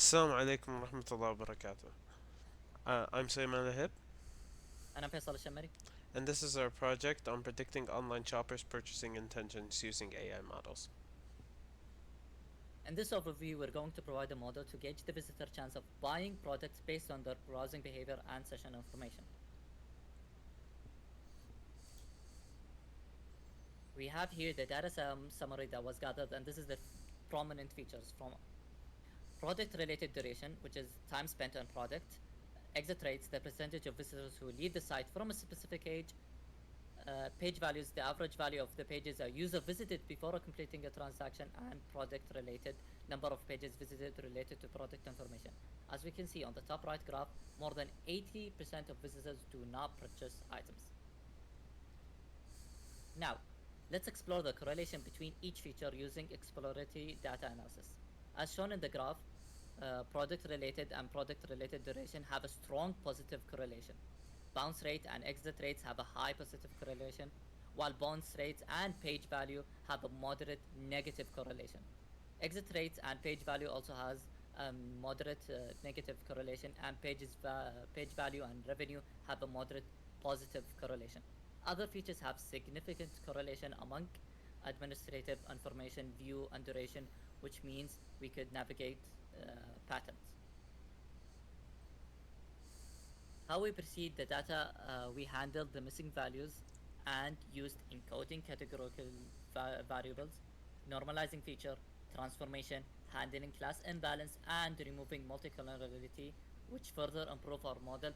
Assalamu alaikum wa rahmatullahi wa barakatuh. I'm Sayman Lahib, أنا فيصل الشمري. and this is our project on predicting online shoppers' purchasing intentions using AI models. In this overview, we're going to provide a model to gauge the visitor chance of buying products based on their browsing behavior and session information. We have here the data summary that was gathered, and this is the prominent features from product related duration, which is time spent on product, exit rates, the percentage of visitors who leave the site from a specific age, page values, the average value of the pages a user visited before completing a transaction, and product related number of pages visited related to product information. As we can see on the top right graph, more than 80% of visitors do not purchase items. Now, let's explore the correlation between each feature using exploratory data analysis. As shown in the graph, product related and product related duration have a strong positive correlation. Bounce rate and exit rates have a high positive correlation, while bounce rates and page value have a moderate negative correlation. Exit rates and page value also has moderate negative correlation, and page value and revenue have a moderate positive correlation. Other features have significant correlation among administrative information, view, and duration, which means we could navigate patterns. How we proceed the data, we handled the missing values and used encoding categorical variables, normalizing feature, transformation, handling class imbalance, and removing multicolorability, which further improve our model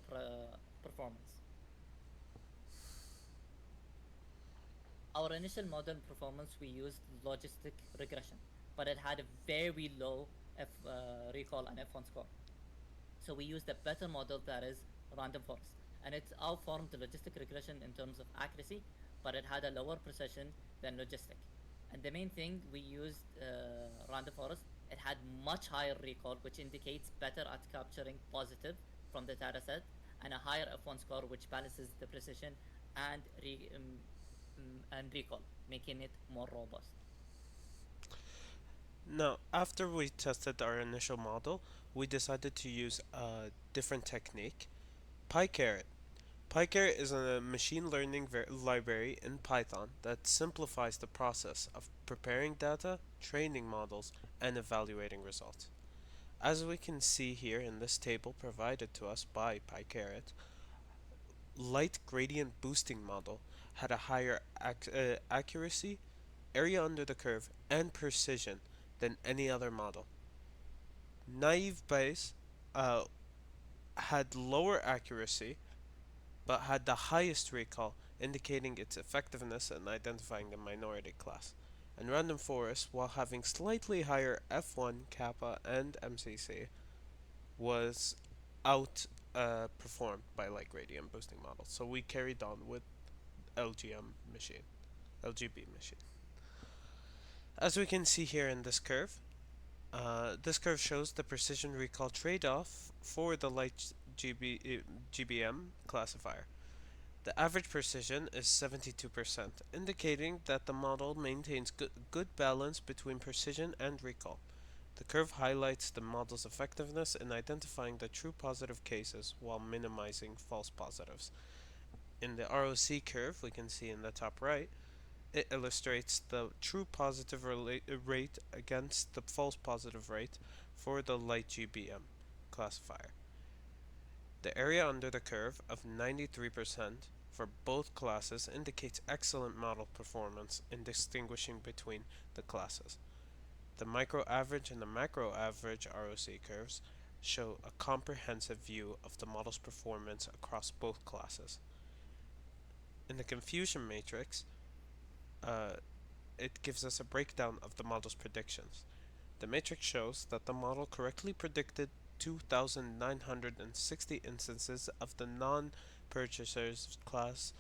performance. Our initial model performance, we used logistic regression, but it had a very low recall and F1 score. So we used a better model that is random forest. And it outperformed the logistic regression in terms of accuracy, but it had a lower precision than logistic. And the main thing we used random forest, it had much higher recall, which indicates better at capturing positive from the data set, and a higher F1 score, which balances the precision and and recall, making it more robust. Now, after we tested our initial model, we decided to use a different technique, PyCaret. PyCaret is a machine learning library in Python that simplifies the process of preparing data, training models, and evaluating results. As we can see here in this table provided to us by PyCaret, light gradient boosting model had a higher accuracy, area under the curve, and precision than any other model. Naive Bayes uh, had lower accuracy but had the highest recall, indicating its effectiveness in identifying the minority class. And Random Forest, while having slightly higher F1, Kappa, and MCC, was out performed by light gradient boosting models. So we carried on with LGM machine, LGB machine. As we can see here in this curve shows the precision recall trade-off for the light GBM classifier. The average precision is 72%, indicating that the model maintains good balance between precision and recall. The curve highlights the model's effectiveness in identifying the true positive cases while minimizing false positives. In the ROC curve, we can see in the top right, it illustrates the true positive rate against the false positive rate for the light GBM classifier. The area under the curve of 93% for both classes indicates excellent model performance in distinguishing between the classes. The micro average and the macro average ROC curves show a comprehensive view of the model's performance across both classes. In the confusion matrix, uh, it gives us a breakdown of the model's predictions. The matrix shows that the model correctly predicted 2,960 instances of the non-purchasers class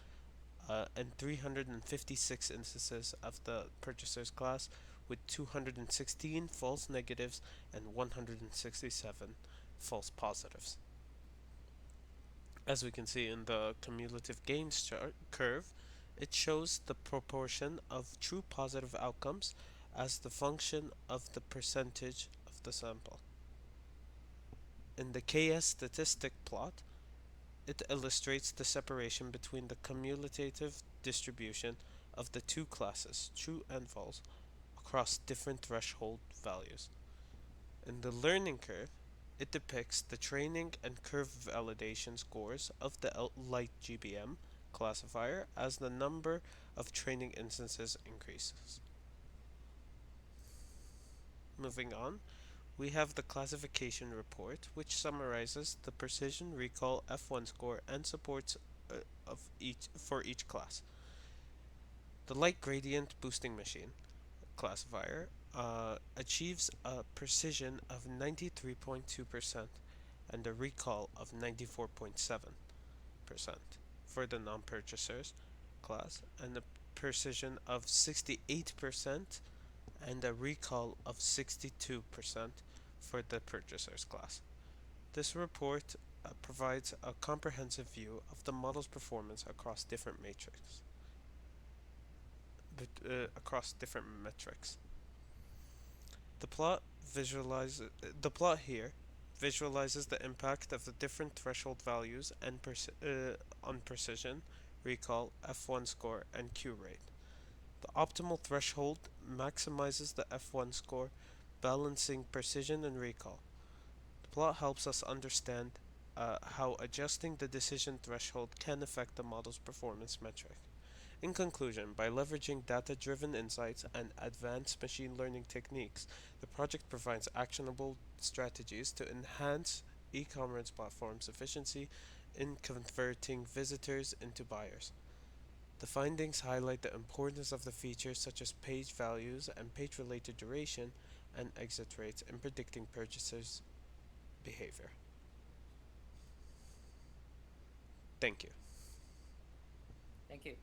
and 356 instances of the purchasers class, with 216 false negatives and 167 false positives. As we can see in the cumulative gains curve, it shows the proportion of true positive outcomes as the function of the percentage of the sample. In the KS statistic plot, it illustrates the separation between the cumulative distribution of the two classes, true and false, across different threshold values. In the learning curve, it depicts the training and curve validation scores of the light GBM classifier as the number of training instances increases. Moving on, we have the classification report, which summarizes the precision recall F1 score and supports of each for each class. The light gradient boosting machine classifier achieves a precision of 93.2% and a recall of 94.7% for the non-purchasers class, and a precision of 68% and a recall of 62% for the purchasers class. This report provides a comprehensive view of the model's performance across different matrices. Across different metrics. The plot visualizes the plot here visualizes the impact of the different threshold values and on precision, recall, F1 score, and Q rate. The optimal threshold maximizes the F1 score, balancing precision and recall. The plot helps us understand how adjusting the decision threshold can affect the model's performance metric. In conclusion, by leveraging data driven insights and advanced machine learning techniques, the project provides actionable strategies to enhance e commerce platforms' efficiency in converting visitors into buyers. The findings highlight the importance of the features such as page values and page related duration and exit rates in predicting purchasers' behavior. Thank you. Thank you.